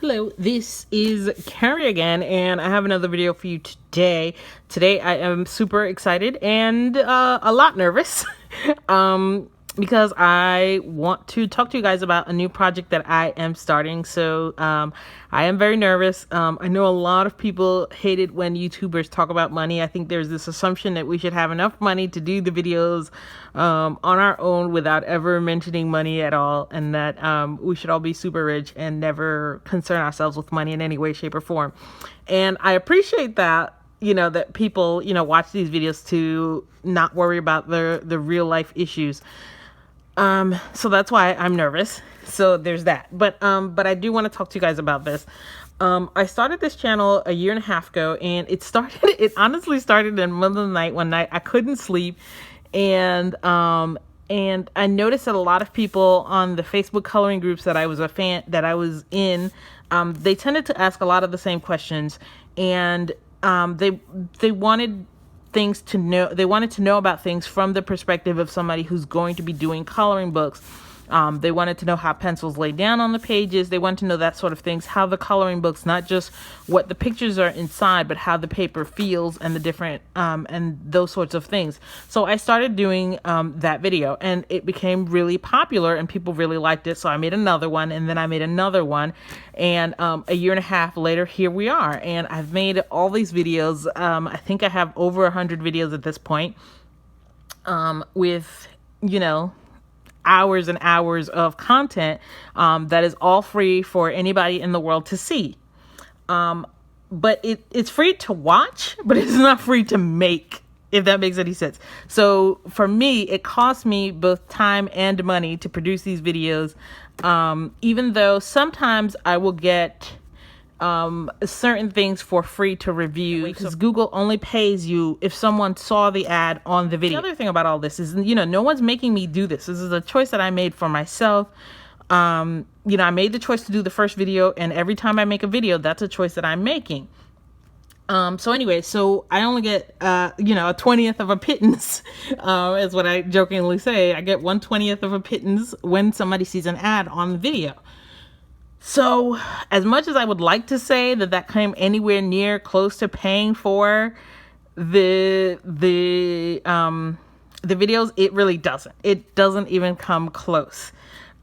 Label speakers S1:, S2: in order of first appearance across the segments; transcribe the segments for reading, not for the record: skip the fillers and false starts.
S1: Hello, this is Carrie again, and I have another video for you today. Today I am super excited and a lot nervous because I want to talk to you guys about a new project that I am starting. So I am very nervous. I know a lot of people hate it when YouTubers talk about money. I think there's this assumption that we should have enough money to do the videos on our own without ever mentioning money at all, and that we should all be super rich and never concern ourselves with money in any way, shape, or form. And I appreciate that, that people, watch these videos to not worry about the real life issues. So that's why I'm nervous. So there's that. But I do want to talk to you guys about this. I started this channel a year and a half ago, and it honestly started in the middle of the night. One night I couldn't sleep, and I noticed that a lot of people on the Facebook coloring groups that I was in, they tended to ask a lot of the same questions, and they wanted to know about things from the perspective of somebody who's going to be doing coloring books. They wanted to know how pencils lay down on the pages. They wanted to know that sort of things, how the coloring books, not just what the pictures are inside, but how the paper feels and the different, and those sorts of things. So I started doing that video, and it became really popular and people really liked it. So I made another one, and then I made another one. And a year and a half later, here we are. And I've made all these videos. I think I have over 100 videos at this point, with, hours and hours of content that is all free for anybody in the world to see. But it's free to watch, but it's not free to make, if that makes any sense. So for me, it costs me both time and money to produce these videos, even though sometimes I will get certain things for free to review, because Google only pays you if someone saw the ad on the video. The other thing about all this is, no one's making me do this. This is a choice that I made for myself. I made the choice to do the first video, and every time I make a video, that's a choice that I'm making. So anyway, so I only get, a 20th of a pittance, is what I jokingly say. I get 1/20th of a pittance when somebody sees an ad on the video. So as much as I would like to say that came anywhere near close to paying for the videos, it really doesn't. It doesn't even come close.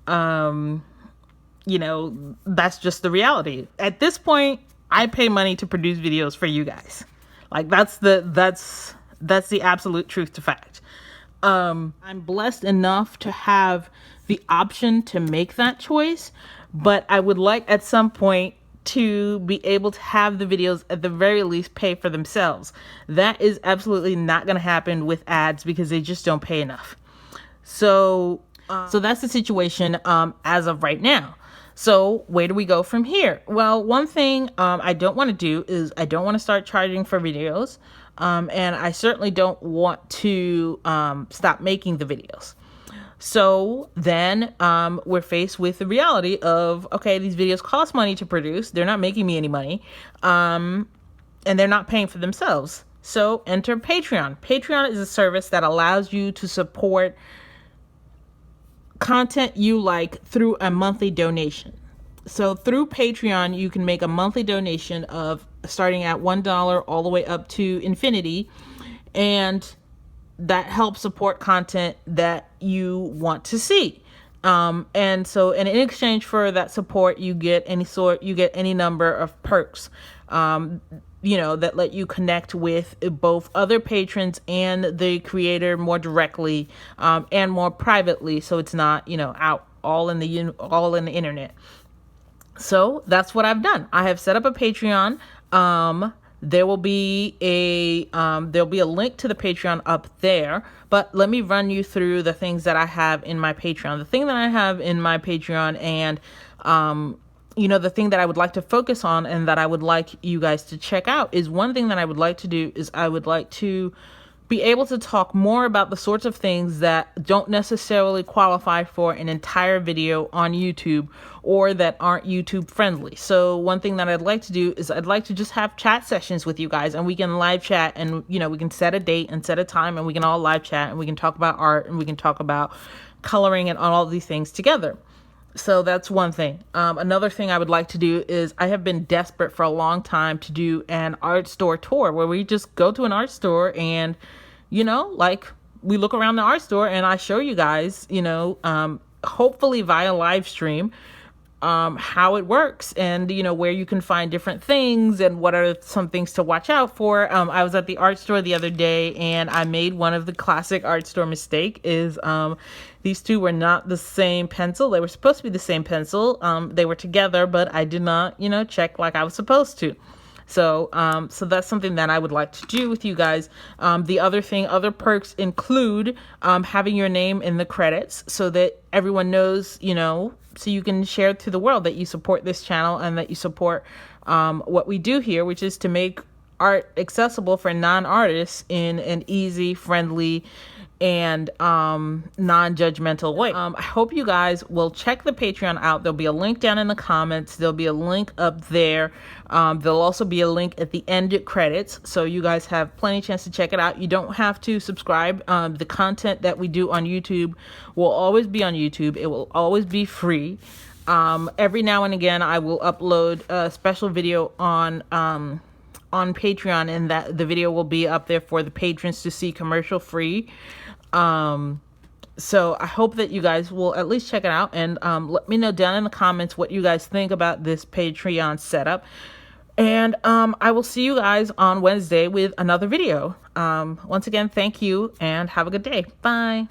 S1: That's just the reality. At this point, I pay money to produce videos for you guys. Like that's the absolute truth to fact. I'm blessed enough to have the option to make that choice, but I would like at some point to be able to have the videos at the very least pay for themselves. That is absolutely not going to happen with ads, because they just don't pay enough. So that's the situation as of right now. So where do we go from here? Well, one thing I don't want to do is I don't want to start charging for videos, and I certainly don't want to stop making the videos. So then we're faced with the reality of, okay, these videos cost money to produce. They're not making me any money, and they're not paying for themselves. So enter Patreon. Patreon is a service that allows you to support content you like through a monthly donation. So through Patreon, you can make a monthly donation of starting at $1 all the way up to infinity, and that helps support content that you want to see. And in exchange for that support, you get any number of perks, that let you connect with both other patrons and the creator more directly, and more privately. So it's not, out all in the internet. So that's what I've done. I have set up a Patreon. There'll be a link to the Patreon up there, but let me run you through the things that I have in my Patreon. The thing that I have in my Patreon, and the thing that I would like to focus on and that I would like you guys to check out, is one thing that I would like to do is I would like to be able to talk more about the sorts of things that don't necessarily qualify for an entire video on YouTube, or that aren't YouTube friendly. So one thing that I'd like to do is I'd like to just have chat sessions with you guys, and we can live chat, and we can set a date and set a time, and we can all live chat, and we can talk about art, and we can talk about coloring and all these things together. So that's one thing. Another thing I would like to do is I have been desperate for a long time to do an art store tour where we just go to an art store and, like we look around the art store and I show you guys, hopefully via live stream, how it works and, where you can find different things and what are some things to watch out for. I was at the art store the other day and I made one of the classic art store mistake is, these two were not the same pencil. They were supposed to be the same pencil. They were together, but I did not, check like I was supposed to. So that's something that I would like to do with you guys. The other perks include having your name in the credits so that everyone knows, so you can share it to the world that you support this channel and that you support what we do here, which is to make art accessible for non-artists in an easy, friendly, and non-judgmental way. I hope you guys will check the Patreon out. There'll be a link down in the comments. There'll be a link up there. There'll also be a link at the end credits, so you guys have plenty of chance to check it out. You don't have to subscribe. The content that we do on YouTube will always be on YouTube. It will always be free. Every now and again I will upload a special video on Patreon, and that the video will be up there for the patrons to see commercial free. So I hope that you guys will at least check it out and let me know down in the comments what you guys think about this Patreon setup. And I will see you guys on Wednesday with another video. Once again, thank you and have a good day. Bye.